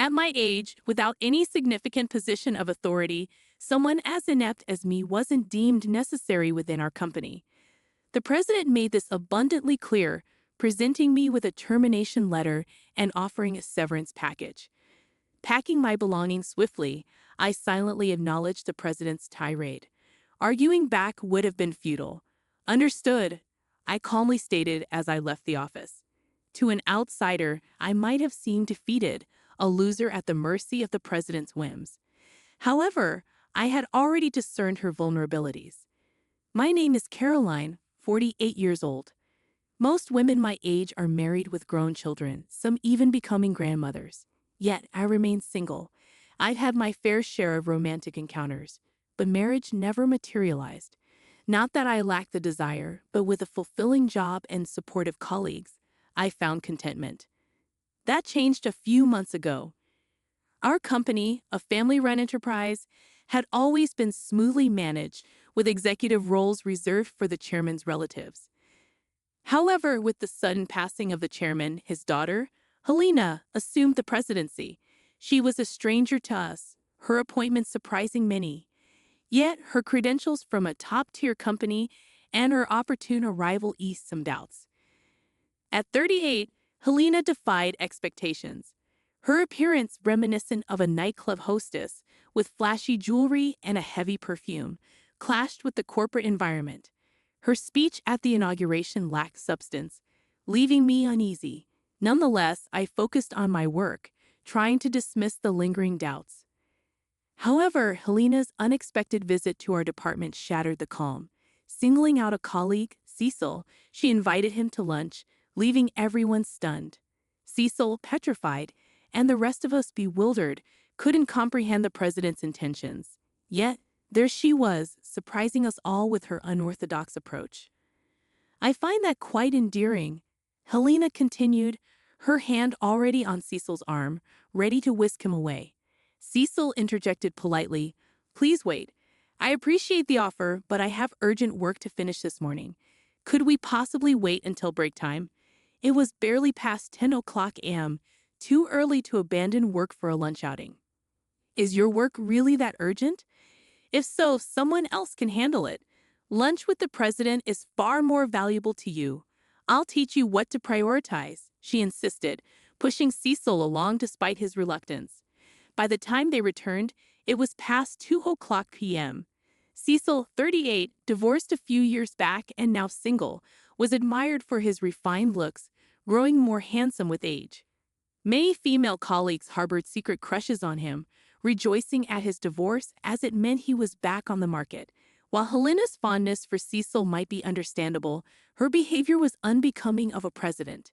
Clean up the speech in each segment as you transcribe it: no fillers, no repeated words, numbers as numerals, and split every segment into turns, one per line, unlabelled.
At my age, without any significant position of authority, someone as inept as me wasn't deemed necessary within our company. The president made this abundantly clear, presenting me with a termination letter and offering a severance package. Packing my belongings swiftly, I silently acknowledged the president's tirade. Arguing back would have been futile. Understood, I calmly stated as I left the office. To an outsider, I might have seemed defeated, a loser at the mercy of the president's whims. However, I had already discerned her vulnerabilities. My name is Caroline, 48 years old. Most women my age are married with grown children, some even becoming grandmothers. Yet I remain single. I've had my fair share of romantic encounters, but marriage never materialized. Not that I lack the desire, but with a fulfilling job and supportive colleagues, I found contentment. That changed a few months ago. Our company, a family-run enterprise, had always been smoothly managed, with executive roles reserved for the chairman's relatives. However, with the sudden passing of the chairman, his daughter, Helena, assumed the presidency. She was a stranger to us, her appointment surprising many. Yet her credentials from a top-tier company and her opportune arrival eased some doubts. At 38, Helena defied expectations. Her appearance reminiscent of a nightclub hostess, with flashy jewelry and a heavy perfume, clashed with the corporate environment. Her speech at the inauguration lacked substance, leaving me uneasy. Nonetheless, I focused on my work, trying to dismiss the lingering doubts. However, Helena's unexpected visit to our department shattered the calm. Singling out a colleague, Cecil, she invited him to lunch, leaving everyone stunned. Cecil, petrified, and the rest of us bewildered, couldn't comprehend the president's intentions. Yet, there she was, surprising us all with her unorthodox approach. I find that quite endearing, Helena continued, her hand already on Cecil's arm, ready to whisk him away. Cecil interjected politely, "Please wait. I appreciate the offer, but I have urgent work to finish this morning. Could we possibly wait until break time?" It was barely past 10 o'clock a.m., too early to abandon work for a lunch outing. "Is your work really that urgent? If so, someone else can handle it. Lunch with the president is far more valuable to you. I'll teach you what to prioritize," she insisted, pushing Cecil along despite his reluctance. By the time they returned, it was past 2 o'clock p.m. Cecil, 38, divorced a few years back and now single, was admired for his refined looks, growing more handsome with age. Many female colleagues harbored secret crushes on him, rejoicing at his divorce as it meant he was back on the market. While Helena's fondness for Cecil might be understandable, her behavior was unbecoming of a president.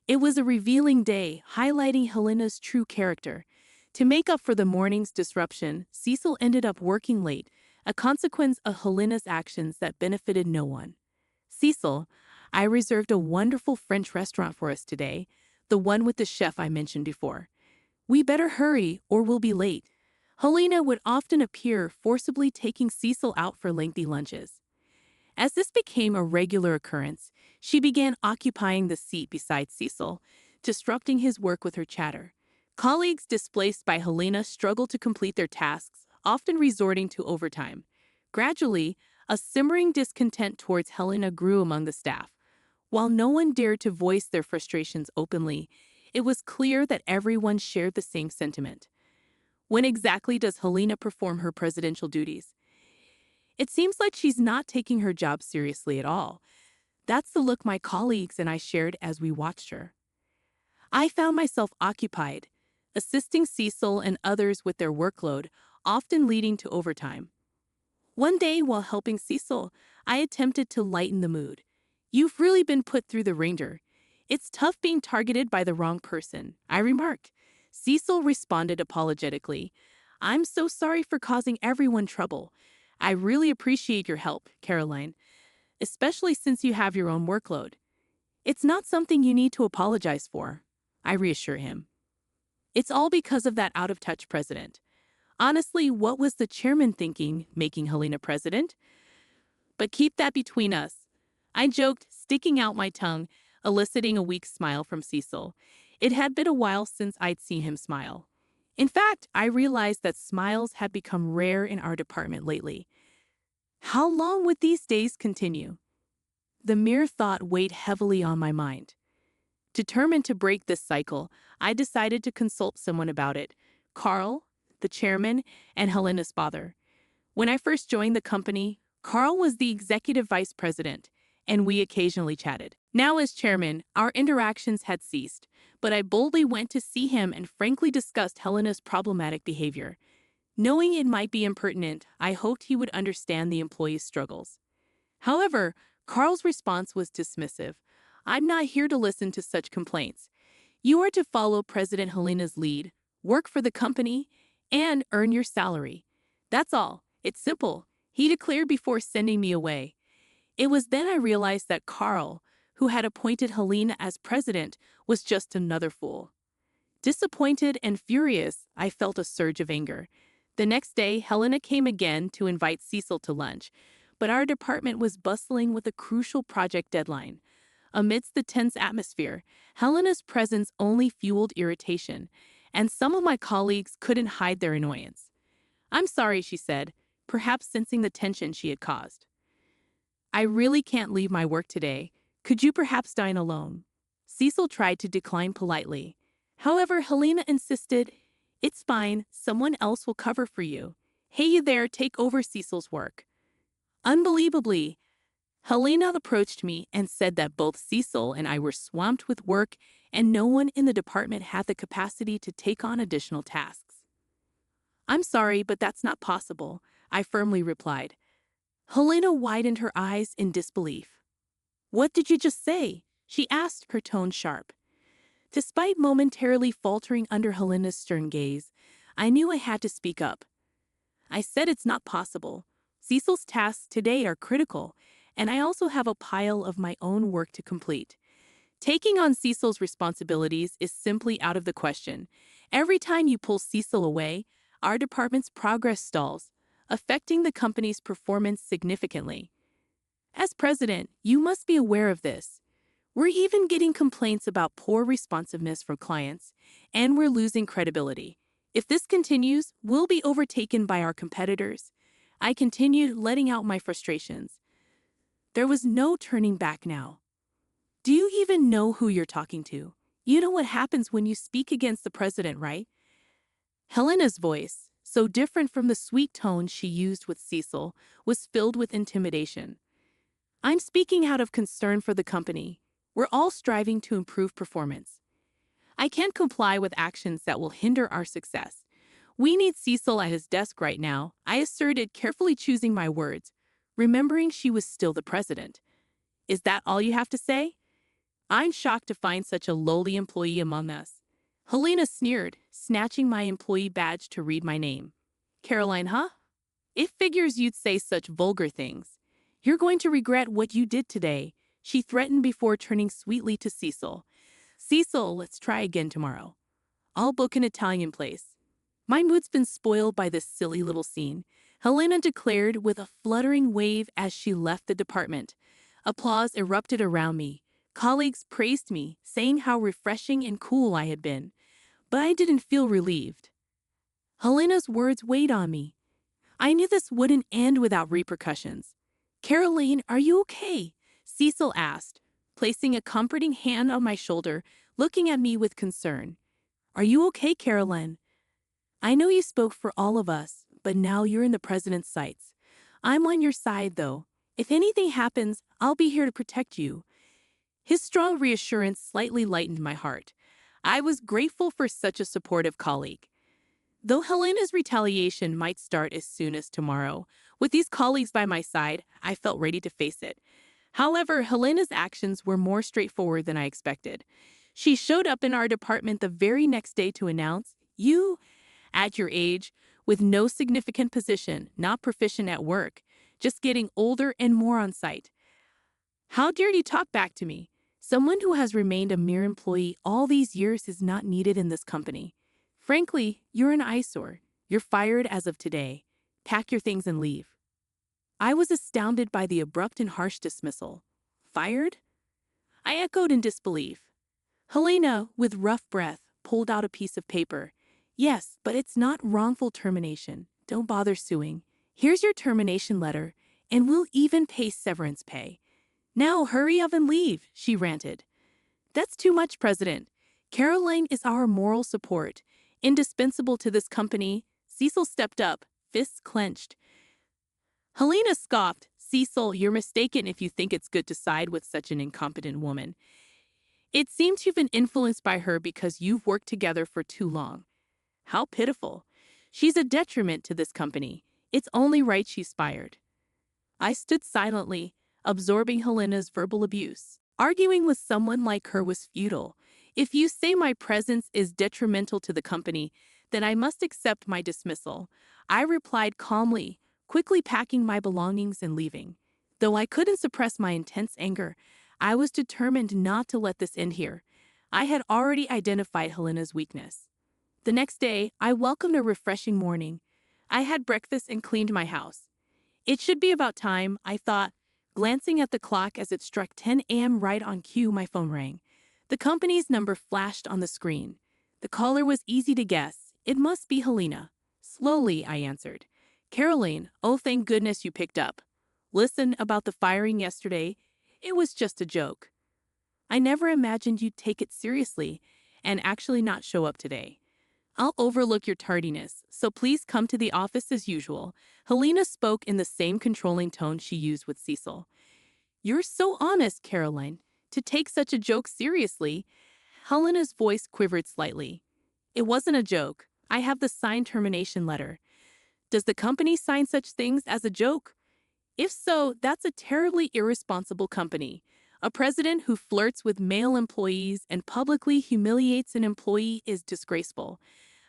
It was a revealing day, highlighting Helena's true character. To make up for the morning's disruption, Cecil ended up working late, a consequence of Helena's actions that benefited no one. "Cecil, I reserved a wonderful French restaurant for us today, the one with the chef I mentioned before. We better hurry or we'll be late." Helena would often appear, forcibly taking Cecil out for lengthy lunches. As this became a regular occurrence, she began occupying the seat beside Cecil, disrupting his work with her chatter. Colleagues displaced by Helena struggled to complete their tasks, often resorting to overtime. Gradually, a simmering discontent towards Helena grew among the staff. While no one dared to voice their frustrations openly, it was clear that everyone shared the same sentiment. When exactly does Helena perform her presidential duties? It seems like she's not taking her job seriously at all. That's the look my colleagues and I shared as we watched her. I found myself occupied, assisting Cecil and others with their workload, often leading to overtime. One day, while helping Cecil, I attempted to lighten the mood. "You've really been put through the ringer. It's tough being targeted by the wrong person," I remarked. Cecil responded apologetically, "I'm so sorry for causing everyone trouble. I really appreciate your help, Caroline, especially since you have your own workload." "It's not something you need to apologize for," I reassure him. "It's all because of that out-of-touch president. Honestly, what was the chairman thinking, making Helena president? But keep that between us," I joked, sticking out my tongue, eliciting a weak smile from Cecil. It had been a while since I'd seen him smile. In fact, I realized that smiles had become rare in our department lately. How long would these days continue? The mere thought weighed heavily on my mind. Determined to break this cycle, I decided to consult someone about it: Carl, the chairman, and Helena's father. When I first joined the company, Carl was the executive vice president, and we occasionally chatted. Now, as chairman, our interactions had ceased, but I boldly went to see him and frankly discussed Helena's problematic behavior. Knowing it might be impertinent, I hoped he would understand the employee's struggles. However, Carl's response was dismissive. "I'm not here to listen to such complaints. You are to follow President Helena's lead, work for the company, and earn your salary. That's all. It's simple," he declared before sending me away. It was then I realized that Carl, who had appointed Helena as president, was just another fool. Disappointed and furious, I felt a surge of anger. The next day, Helena came again to invite Cecil to lunch, but our department was bustling with a crucial project deadline. Amidst the tense atmosphere, Helena's presence only fueled irritation, and some of my colleagues couldn't hide their annoyance. "I'm sorry," she said, perhaps sensing the tension she had caused. "I really can't leave my work today. Could you perhaps dine alone?" Cecil tried to decline politely. However, Helena insisted, "It's fine, someone else will cover for you. Hey, you there, take over Cecil's work." Unbelievably, Helena approached me and said that both Cecil and I were swamped with work and no one in the department had the capacity to take on additional tasks. "I'm sorry, but that's not possible," I firmly replied. Helena widened her eyes in disbelief. "What did you just say?" she asked, her tone sharp. Despite momentarily faltering under Helena's stern gaze, I knew I had to speak up. "I said it's not possible. Cecil's tasks today are critical, and I also have a pile of my own work to complete. Taking on Cecil's responsibilities is simply out of the question. Every time you pull Cecil away, our department's progress stalls, affecting the company's performance significantly. As president, you must be aware of this. We're even getting complaints about poor responsiveness from clients, and we're losing credibility. If this continues, we'll be overtaken by our competitors." I continued, letting out my frustrations. There was no turning back now. "Do you even know who you're talking to? You know what happens when you speak against the president, right?" Helena's voice, so different from the sweet tone she used with Cecil, was filled with intimidation. "I'm speaking out of concern for the company. We're all striving to improve performance. I can't comply with actions that will hinder our success. We need Cecil at his desk right now," I asserted, carefully choosing my words, remembering she was still the president. "Is that all you have to say?" "I'm shocked to find such a lowly employee among us." Helena sneered, snatching my employee badge to read my name. "Caroline, huh? It figures you'd say such vulgar things. You're going to regret what you did today," she threatened before turning sweetly to Cecil. "Cecil, let's try again tomorrow. I'll book an Italian place." "My mood's been spoiled by this silly little scene," Helena declared with a fluttering wave as she left the department. Applause erupted around me. Colleagues praised me, saying how refreshing and cool I had been. But I didn't feel relieved. Helena's words weighed on me. I knew this wouldn't end without repercussions. "Caroline, are you okay?" Cecil asked, placing a comforting hand on my shoulder, looking at me with concern. "Are you okay, Caroline? I know you spoke for all of us, but now you're in the president's sights. I'm on your side, though. If anything happens, I'll be here to protect you." His strong reassurance slightly lightened my heart. I was grateful for such a supportive colleague. Though Helena's retaliation might start as soon as tomorrow, with these colleagues by my side, I felt ready to face it. However, Helena's actions were more straightforward than I expected. She showed up in our department the very next day to announce, "You, at your age, with no significant position, not proficient at work, just getting older and more on site. How dare you talk back to me? Someone who has remained a mere employee all these years is not needed in this company. Frankly, you're an eyesore. You're fired as of today. Pack your things and leave." I was astounded by the abrupt and harsh dismissal. "Fired?" I echoed in disbelief. Helena, with rough breath, pulled out a piece of paper. Yes, but it's not wrongful termination. Don't bother suing. Here's your termination letter, and we'll even pay severance pay. Now hurry up and leave, she ranted. That's too much, President. Caroline is our moral support, indispensable to this company. Cecil stepped up, fists clenched. Helena scoffed. Cecil, you're mistaken if you think it's good to side with such an incompetent woman. It seems you've been influenced by her because you've worked together for too long. How pitiful. She's a detriment to this company. It's only right she's fired. I stood silently, absorbing Helena's verbal abuse. Arguing with someone like her was futile. If you say my presence is detrimental to the company, then I must accept my dismissal. I replied calmly, quickly packing my belongings and leaving. Though I couldn't suppress my intense anger, I was determined not to let this end here. I had already identified Helena's weakness. The next day, I welcomed a refreshing morning. I had breakfast and cleaned my house. It should be about time, I thought. Glancing at the clock as it struck 10 a.m. right on cue, my phone rang. The company's number flashed on the screen. The caller was easy to guess. It must be Helena. Slowly, I answered. Caroline, oh thank goodness you picked up. Listen, about the firing yesterday, it was just a joke. I never imagined you'd take it seriously and actually not show up today. I'll overlook your tardiness, so please come to the office as usual. Helena spoke in the same controlling tone she used with Cecil. You're so honest, Caroline, to take such a joke seriously. Helena's voice quivered slightly. It wasn't a joke. I have the signed termination letter. Does the company sign such things as a joke? If so, that's a terribly irresponsible company. A president who flirts with male employees and publicly humiliates an employee is disgraceful.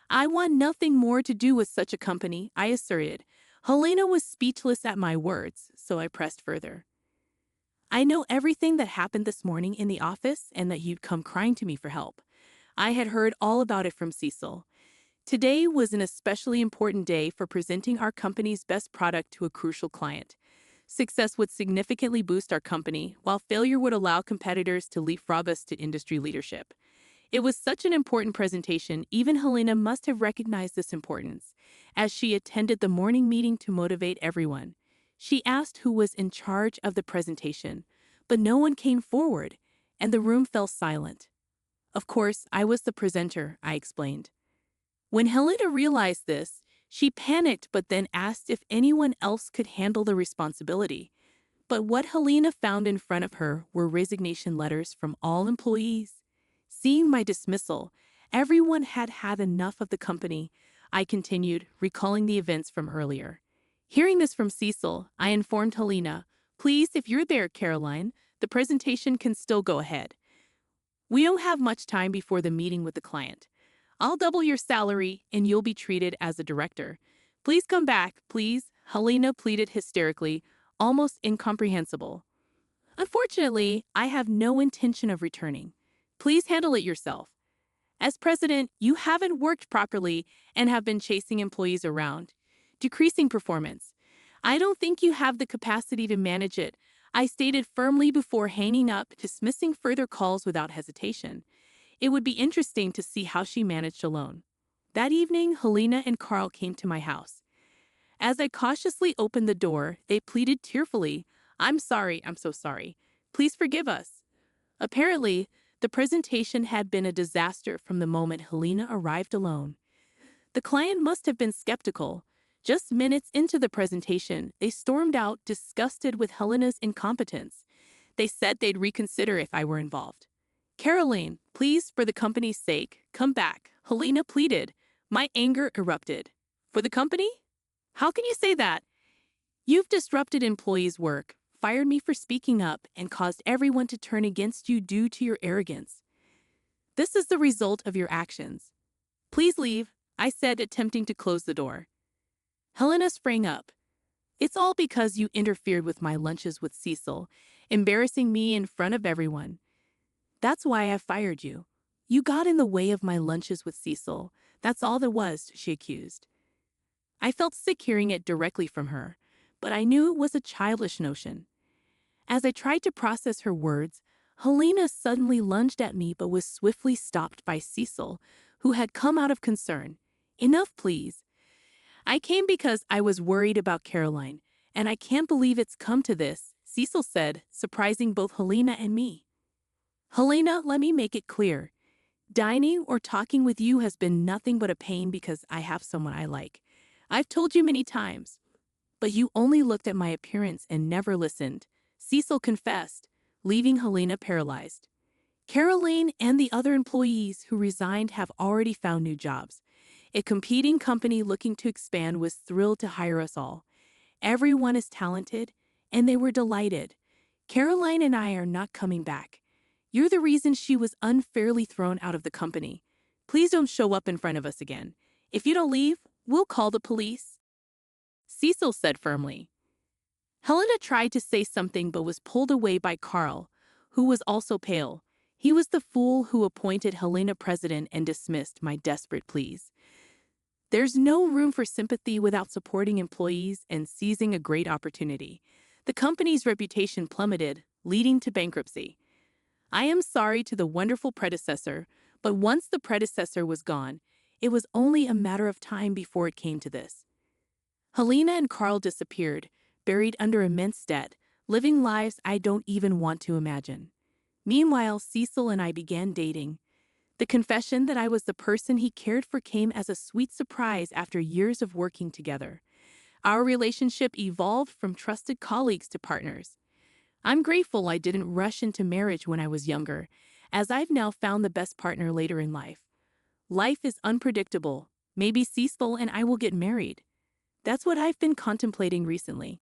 I want nothing more to do with such a company, I asserted. Helena was speechless at my words, so I pressed further. I know everything that happened this morning in the office and that you'd come crying to me for help. I had heard all about it from Cecil. Today was an especially important day for presenting our company's best product to a crucial client. Success would significantly boost our company, while failure would allow competitors to leapfrog us to industry leadership. It was such an important presentation, even Helena must have recognized this importance, as she attended the morning meeting to motivate everyone. She asked who was in charge of the presentation, but no one came forward, and the room fell silent. Of course, I was the presenter, I explained. When Helena realized this, she panicked but then asked if anyone else could handle the responsibility. But what Helena found in front of her were resignation letters from all employees. Seeing my dismissal, everyone had had enough of the company, I continued, recalling the events from earlier. Hearing this from Cecil, I informed Helena, please, if you're there, Caroline, the presentation can still go ahead. We don't have much time before the meeting with the client. I'll double your salary and you'll be treated as a director. Please come back, please, Helena pleaded hysterically, almost incomprehensible. Unfortunately, I have no intention of returning. Please handle it yourself. As president, you haven't worked properly and have been chasing employees around, decreasing performance. I don't think you have the capacity to manage it, I stated firmly before hanging up, dismissing further calls without hesitation. It would be interesting to see how she managed alone. That evening, Helena and Carl came to my house. As I cautiously opened the door, they pleaded tearfully, I'm so sorry. Please forgive us. Apparently, the presentation had been a disaster from the moment Helena arrived alone. The client must have been skeptical. Just minutes into the presentation, they stormed out, disgusted with Helena's incompetence. They said they'd reconsider if I were involved. Caroline, please, for the company's sake, come back, Helena pleaded. My anger erupted. For the company? How can you say that? You've disrupted employees' work, fired me for speaking up, and caused everyone to turn against you due to your arrogance. This is the result of your actions. Please leave, I said, attempting to close the door. Helena sprang up. It's all because you interfered with my lunches with Cecil, embarrassing me in front of everyone. That's why I fired you. You got in the way of my lunches with Cecil. That's all there was, she accused. I felt sick hearing it directly from her, but I knew it was a childish notion. As I tried to process her words, Helena suddenly lunged at me but was swiftly stopped by Cecil, who had come out of concern. Enough, please. I came because I was worried about Caroline, and I can't believe it's come to this, Cecil said, surprising both Helena and me. Helena, let me make it clear. Dining or talking with you has been nothing but a pain because I have someone I like. I've told you many times, but you only looked at my appearance and never listened, Cecil confessed, leaving Helena paralyzed. Caroline and the other employees who resigned have already found new jobs. A competing company looking to expand was thrilled to hire us all. Everyone is talented, and they were delighted. Caroline and I are not coming back. You're the reason she was unfairly thrown out of the company. Please don't show up in front of us again. If you don't leave, we'll call the police, Cecil said firmly. Helena tried to say something but was pulled away by Carl, who was also pale. He was the fool who appointed Helena president and dismissed my desperate pleas. There's no room for sympathy without supporting employees and seizing a great opportunity. The company's reputation plummeted, leading to bankruptcy. I am sorry to the wonderful predecessor, but once the predecessor was gone, it was only a matter of time before it came to this. Helena and Carl disappeared, buried under immense debt, living lives I don't even want to imagine. Meanwhile, Cecil and I began dating. The confession that I was the person he cared for came as a sweet surprise after years of working together. Our relationship evolved from trusted colleagues to partners. I'm grateful I didn't rush into marriage when I was younger, as I've now found the best partner later in life. Life is unpredictable. Maybe Cecil and I will get married. That's what I've been contemplating recently.